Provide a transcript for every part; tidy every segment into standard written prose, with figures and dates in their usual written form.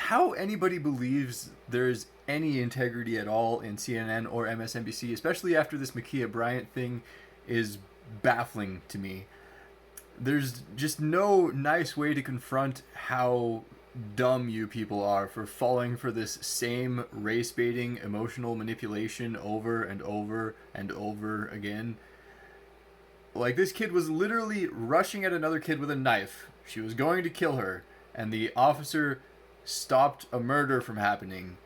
how anybody believes there's any integrity at all in CNN or MSNBC, especially after this Bryant thing, is baffling to me. There's just no nice way to confront how dumb you people are for falling for this same race baiting emotional manipulation over and over and over again. Like, this kid was literally rushing at another kid with a knife. She was going to kill her, and the officer stopped a murder from happening.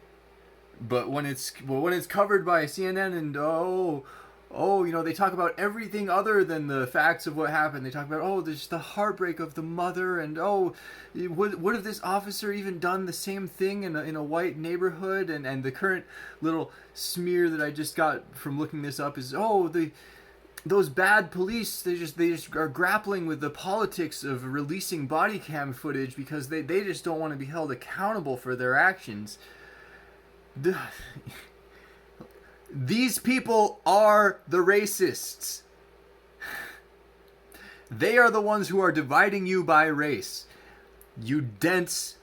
But when it's covered by CNN and they talk about everything other than the facts of what happened. They talk about there's the heartbreak of the mother, and what if this officer even done the same thing in a white neighborhood? And the current little smear that I just got from looking this up is those bad police, they just are grappling with the politics of releasing body cam footage because they just don't want to be held accountable for their actions. These people are the racists. They are the ones who are dividing you by race. You dense,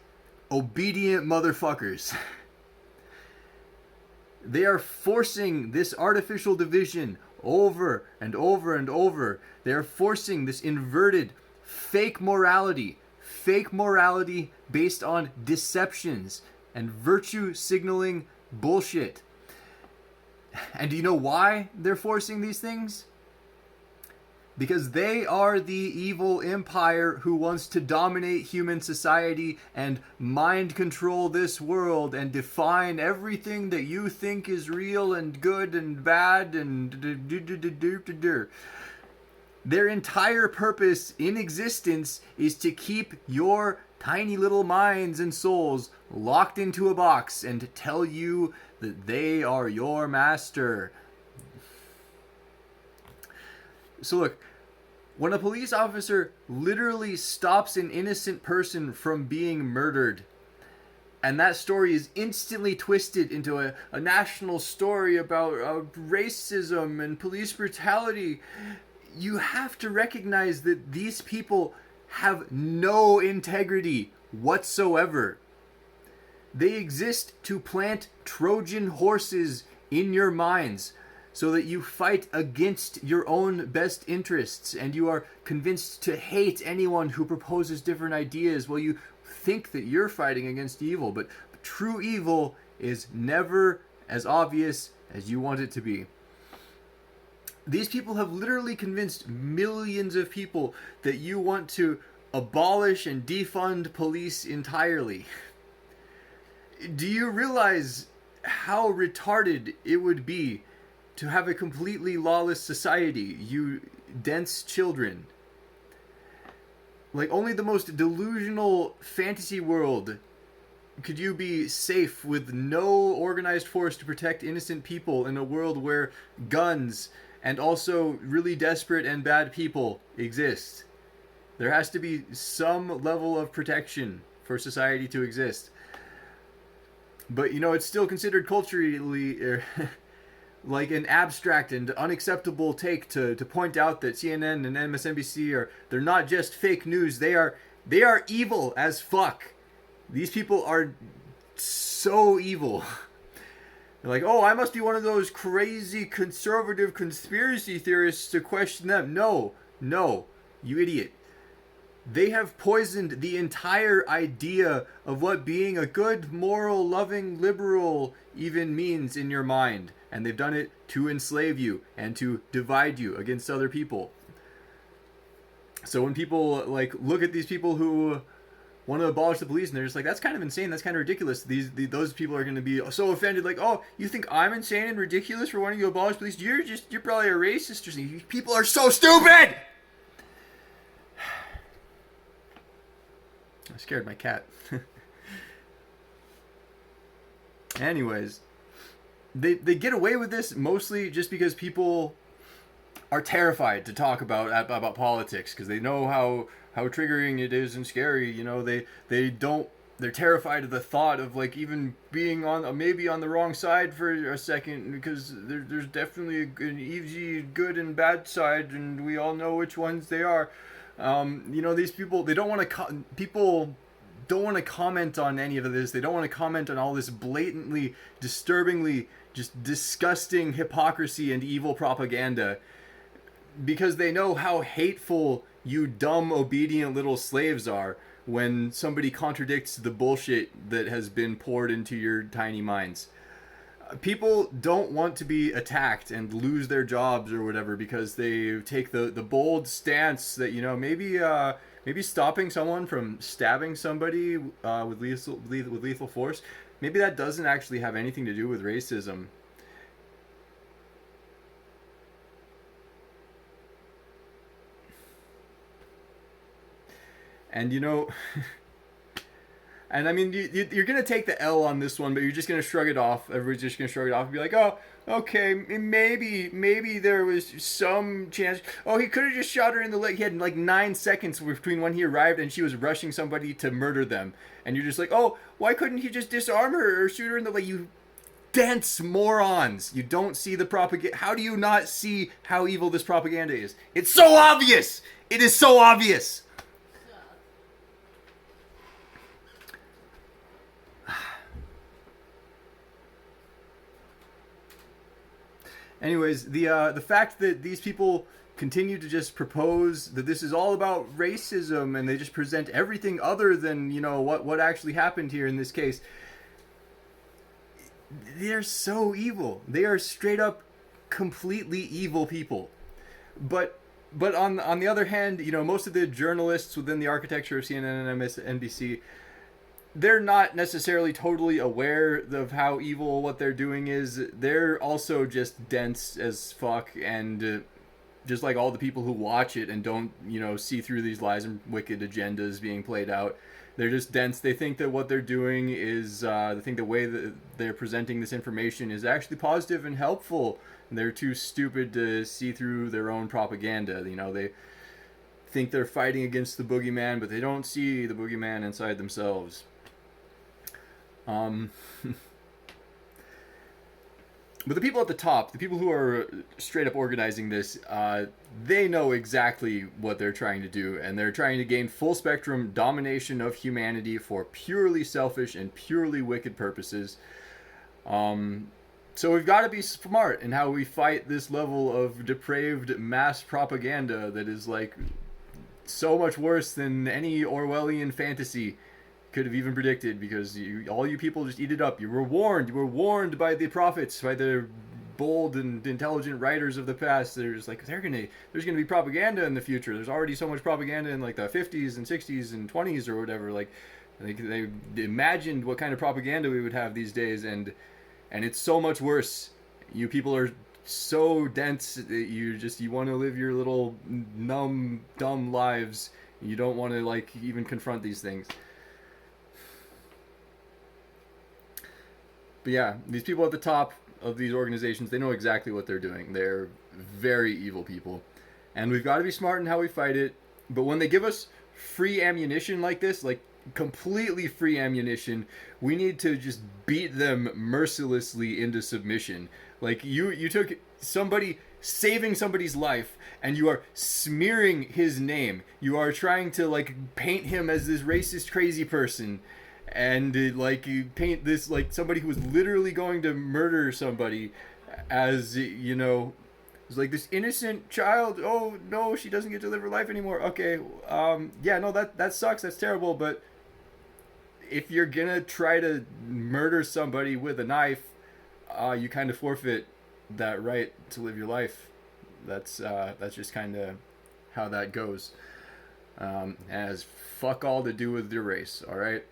obedient motherfuckers. They are forcing this artificial division over and over and over. They are forcing this inverted fake morality based on deceptions and virtue signaling bullshit. And do you know why they're forcing these things? Because they are the evil empire who wants to dominate human society and mind control this world and define everything that you think is real and good and bad and their entire purpose in existence is to keep your tiny little minds and souls locked into a box and tell you that they are your master. So look, when a police officer literally stops an innocent person from being murdered, and that story is instantly twisted into a national story about racism and police brutality, you have to recognize that these people have no integrity whatsoever. They exist to plant Trojan horses in your minds so that you fight against your own best interests and you are convinced to hate anyone who proposes different ideas while you think that you're fighting against evil. But true evil is never as obvious as you want it to be. These people have literally convinced millions of people that you want to abolish and defund police entirely. Do you realize how retarded it would be to have a completely lawless society, you dense children? Like, only the most delusional fantasy world could you be safe with no organized force to protect innocent people in a world where guns and also really desperate and bad people exist. There has to be some level of protection for society to exist. But, it's still considered culturally like an abstract and unacceptable take to point out that CNN and MSNBC they're not just fake news, they are evil as fuck. These people are so evil. They're like, I must be one of those crazy conservative conspiracy theorists to question them. No, you idiot. They have poisoned the entire idea of what being a good, moral, loving, liberal even means in your mind. And they've done it to enslave you and to divide you against other people. So when people look at these people who want to abolish the police and they're just like, that's kind of insane, that's kind of ridiculous, those people are going to be so offended, like, you think I'm insane and ridiculous for wanting to abolish police? You're probably a racist or something. People are so stupid. I scared my cat. Anyways, they get away with this mostly just because people are terrified to talk about politics because they know how triggering it is and scary. They're terrified of the thought of even being maybe on the wrong side for a second, because there's definitely an easy good and bad side, and we all know which ones they are. These people, they don't want to people don't want to comment on any of this. They don't want to comment on all this blatantly, disturbingly, just disgusting hypocrisy and evil propaganda, because they know how hateful you dumb, obedient little slaves are when somebody contradicts the bullshit that has been poured into your tiny minds. People don't want to be attacked and lose their jobs or whatever because they take the bold stance that, you know, maybe stopping someone from stabbing somebody with lethal force, maybe that doesn't actually have anything to do with racism. And you know, and I mean, you're going to take the L on this one, but you're just going to shrug it off. Everybody's just going to shrug it off and be like, oh, okay, maybe there was some chance. Oh, he could have just shot her in the leg. He had like 9 seconds between when he arrived and she was rushing somebody to murder them. And you're just like, oh, why couldn't he just disarm her or shoot her in the leg? You dense morons. You don't see the propaganda. How do you not see how evil this propaganda is? It's so obvious. It is so obvious. Anyways, the fact that these people continue to just propose that this is all about racism and they just present everything other than, you know, what actually happened here in this case, they're so evil. They are straight up completely evil people. But on the other hand, you know, most of the journalists within the architecture of CNN and MSNBC, they're not necessarily totally aware of how evil what they're doing is. They're also just dense as fuck, and just like all the people who watch it and don't, you know, see through these lies and wicked agendas being played out. They're just dense. They think that what they're doing is, they think the way that they're presenting this information is actually positive and helpful. And they're too stupid to see through their own propaganda. You know, they think they're fighting against the boogeyman, but they don't see the boogeyman inside themselves. But the people at the top, the people who are straight up organizing this, they know exactly what they're trying to do, and they're trying to gain full spectrum domination of humanity for purely selfish and purely wicked purposes. So we've got to be smart in how we fight this level of depraved mass propaganda that is like so much worse than any Orwellian fantasy could have even predicted, because all you people just eat it up. You were warned by the prophets, by the bold and intelligent writers of the past. There's gonna be propaganda in the future. There's already so much propaganda in like the 50s and 60s and 20s or whatever. Like they imagined what kind of propaganda we would have these days, and it's so much worse. You people are so dense that you want to live your little numb, dumb lives. You don't want to like even confront these things. But yeah, these people at the top of these organizations, they know exactly what they're doing. They're very evil people. And we've got to be smart in how we fight it. But when they give us free ammunition like this, like completely free ammunition, we need to just beat them mercilessly into submission. Like you took somebody saving somebody's life and you are smearing his name. You are trying to like paint him as this racist crazy person. And like you paint this like somebody who was literally going to murder somebody as, you know, it's like this innocent child. Oh no, she doesn't get to live her life anymore. Okay, yeah, no, that sucks. That's terrible. But if you're gonna try to murder somebody with a knife, you kind of forfeit that right to live your life. That's just kind of how that goes. Has fuck all to do with your race. All right.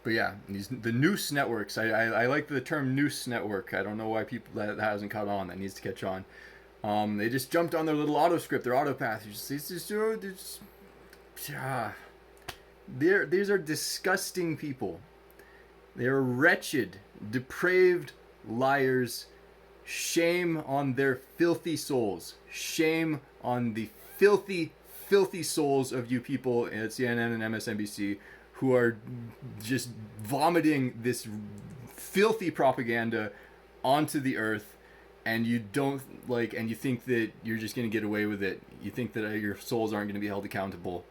But yeah, the noose networks. I like the term noose network. I don't know why people that hasn't caught on. That needs to catch on. They just jumped on their little auto script, their auto path. These are disgusting people. They are wretched, depraved liars. Shame on their filthy souls. Shame on the filthy, filthy souls of you people at CNN and MSNBC who are just vomiting this filthy propaganda onto the earth, and you don't like, and you think that you're just going to get away with it. You think that your souls aren't going to be held accountable.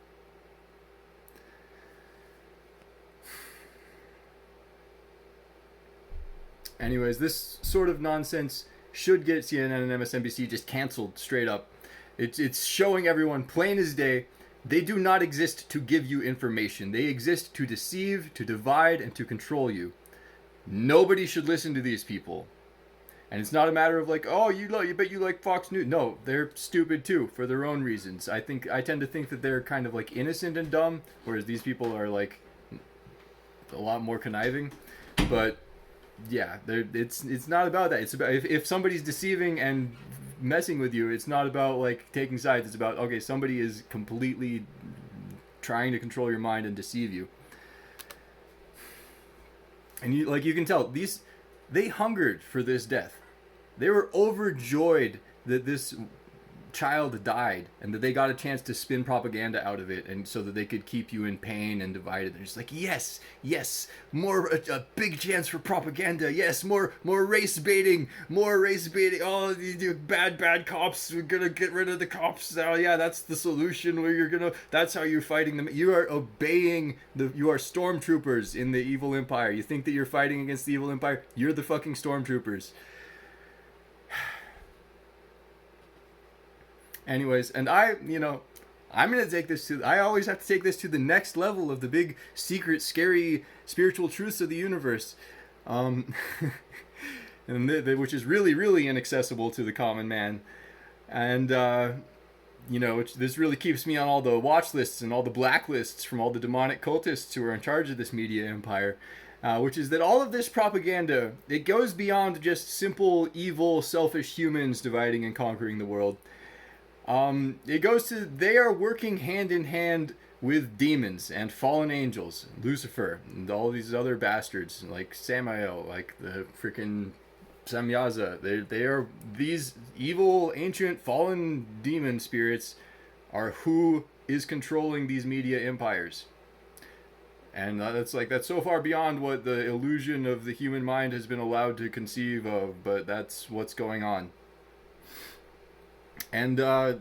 Anyways, this sort of nonsense should get CNN and MSNBC just canceled straight up. It's showing everyone plain as day they do not exist to give you information. They exist to deceive, to divide, and to control you. Nobody should listen to these people. And it's not a matter of like, oh, you bet you like Fox News. No, they're stupid too for their own reasons. I tend to think that they're kind of like innocent and dumb, whereas these people are like a lot more conniving. But yeah, it's not about that. It's about if somebody's deceiving and messing with you, it's not about like taking sides. It's about, okay, somebody is completely trying to control your mind and deceive you. And you can tell they hungered for this death. They were overjoyed that this child died and that they got a chance to spin propaganda out of it, and so that they could keep you in pain and divided. They're just like, yes, more a big chance for propaganda. Yes, more race baiting. Oh, you bad cops. We're gonna get rid of the cops. Oh yeah, that's the solution. That's how you're fighting them. You are obeying you are stormtroopers in the evil empire. You think that you're fighting against the evil empire? You're the fucking stormtroopers. Anyways, and I'm going to take this I always have to take this to the next level of the big, secret, scary, spiritual truths of the universe. And which is really, really inaccessible to the common man. And, this really keeps me on all the watch lists and all the blacklists from all the demonic cultists who are in charge of this media empire. Which is that all of this propaganda, it goes beyond just simple, evil, selfish humans dividing and conquering the world. It goes to, they are working hand in hand with demons and fallen angels, Lucifer, and all these other bastards, like Samael, like the freaking Samyaza. They are, these evil, ancient, fallen demon spirits are who is controlling these media empires. And that's so far beyond what the illusion of the human mind has been allowed to conceive of, but that's what's going on. And the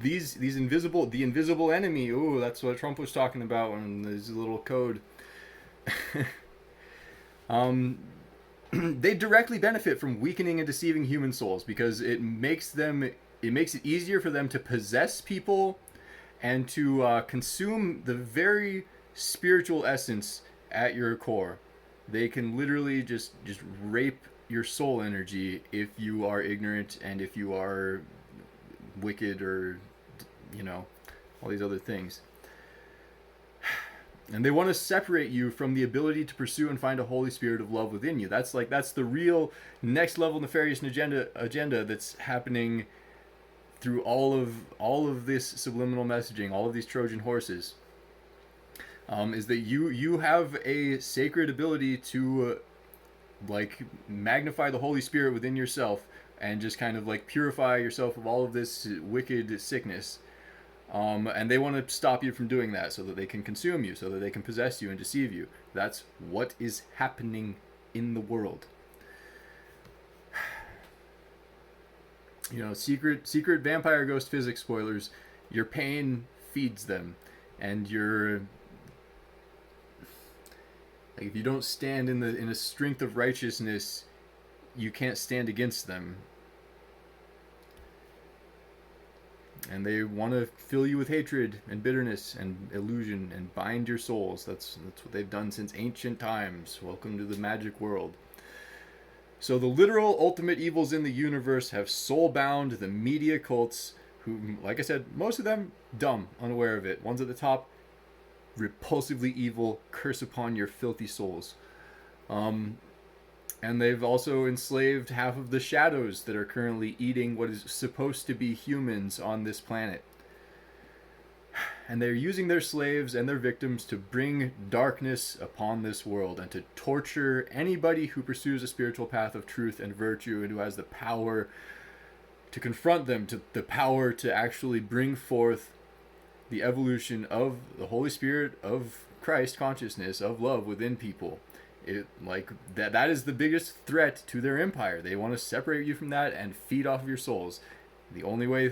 invisible enemy. Ooh, that's what Trump was talking about in his little code. They directly benefit from weakening and deceiving human souls because it makes it easier for them to possess people and to consume the very spiritual essence at your core. They can literally just rape your soul energy if you are ignorant and if you are wicked or all these other things. And they want to separate you from the ability to pursue and find a holy spirit of love within you. That's the real next level nefarious agenda that's happening through all of this subliminal messaging, all of these Trojan horses. Is that you have a sacred ability to magnify the Holy Spirit within yourself and just kind of purify yourself of all of this wicked sickness. And they want to stop you from doing that so that they can consume you, so that they can possess you and deceive you. That's what is happening in the world. Secret vampire ghost physics spoilers. Your pain feeds them, and if you don't stand in a strength of righteousness, you can't stand against them. And they want to fill you with hatred and bitterness and illusion and bind your souls. That's what they've done since ancient times. Welcome to the magic world. So the literal ultimate evils in the universe have soul-bound the media cults who, like I said, most of them dumb, unaware of it. Ones at the top, repulsively evil, curse upon your filthy souls. And they've also enslaved half of the shadows that are currently eating what is supposed to be humans on this planet. And they're using their slaves and their victims to bring darkness upon this world and to torture anybody who pursues a spiritual path of truth and virtue and who has the power to confront them, to the power to actually bring forth the evolution of the Holy Spirit, of Christ consciousness, of love within people. That is the biggest threat to their empire. They want to separate you from that and feed off of your souls. The only way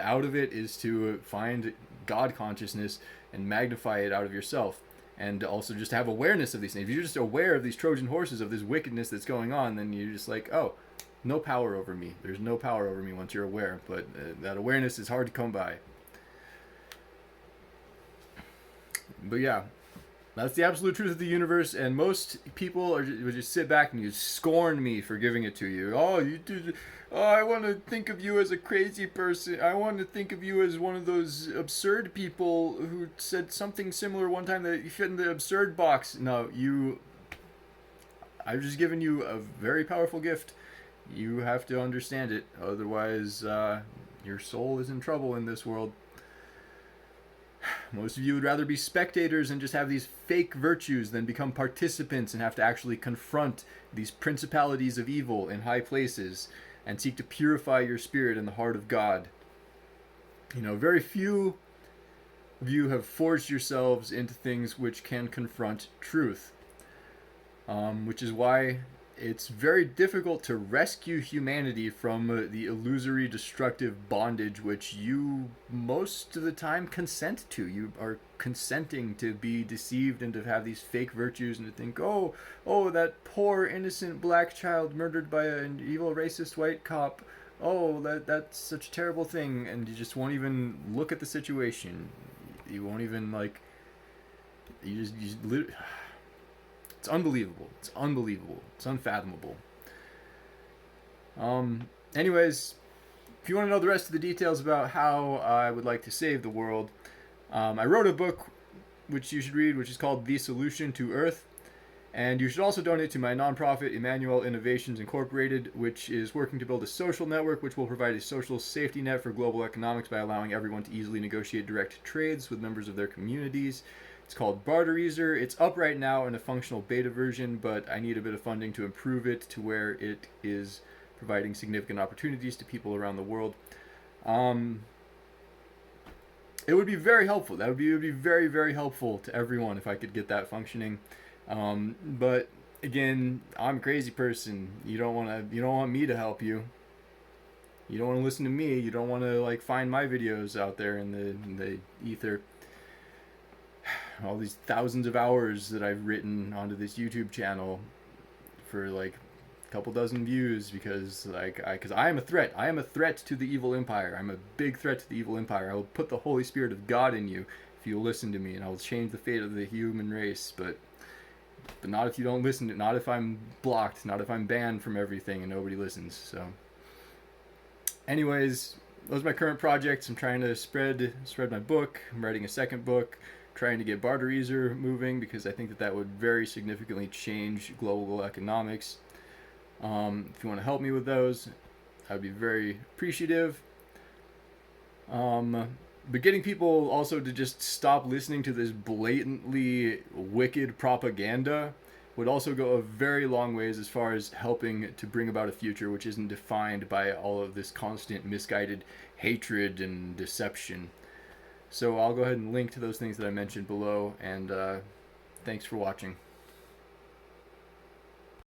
out of it is to find God consciousness and magnify it out of yourself. and also just have awareness of these things. If you're just aware of these Trojan horses, of this wickedness that's going on, then you're just like, oh, no power over me. There's no power over me once you're aware, but that awareness is hard to come by. But yeah, that's the absolute truth of the universe, and most people would just sit back and you scorn me for giving it to you. Oh, you did. Oh, I want to think of you as a crazy person. I want to think of you as one of those absurd people who said something similar one time that you fit in the absurd box. No, you. I've just given you a very powerful gift. You have to understand it, otherwise, your soul is in trouble in this world. Most of you would rather be spectators and just have these fake virtues than become participants and have to actually confront these principalities of evil in high places and seek to purify your spirit in the heart of God. You know, very few of you have forged yourselves into things which can confront truth, which is why it's very difficult to rescue humanity from the illusory, destructive bondage which you most of the time consent to. You are consenting to be deceived and to have these fake virtues and to think, oh, that poor innocent black child murdered by an evil racist white cop. Oh, that's such a terrible thing, and you just won't even look at the situation. You won't even you just it's unbelievable. It's unbelievable. It's unfathomable. Anyways, if you want to know the rest of the details about how I would like to save the world, I wrote a book which you should read, which is called The Solution to Earth. And you should also donate to my nonprofit, Emmanuel Innovations Incorporated, which is working to build a social network which will provide a social safety net for global economics by allowing everyone to easily negotiate direct trades with members of their communities. It's called Bartereaser. It's up right now in a functional beta version, but I need a bit of funding to improve it to where it is providing significant opportunities to people around the world. It would be very helpful. It would be very, very helpful to everyone if I could get that functioning. But again, I'm a crazy person. You don't want me to help you. You don't want to listen to me. You don't want to find my videos out there in the ether. All these thousands of hours that I've written onto this YouTube channel for a couple dozen views because I am a threat. I am a threat to the evil empire. I'm a big threat to the evil empire. I will put the Holy Spirit of God in you if you will listen to me, and I will change the fate of the human race. But not if you don't listen. Not if I'm blocked. Not if I'm banned from everything and nobody listens. So, anyways, those are my current projects. I'm trying to spread my book. I'm writing a second book. Trying to get Bartereaser moving because I think that would very significantly change global economics. If you want to help me with those, I'd be very appreciative. But getting people also to just stop listening to this blatantly wicked propaganda would also go a very long ways as far as helping to bring about a future which isn't defined by all of this constant misguided hatred and deception. So I'll go ahead and link to those things that I mentioned below, and thanks for watching.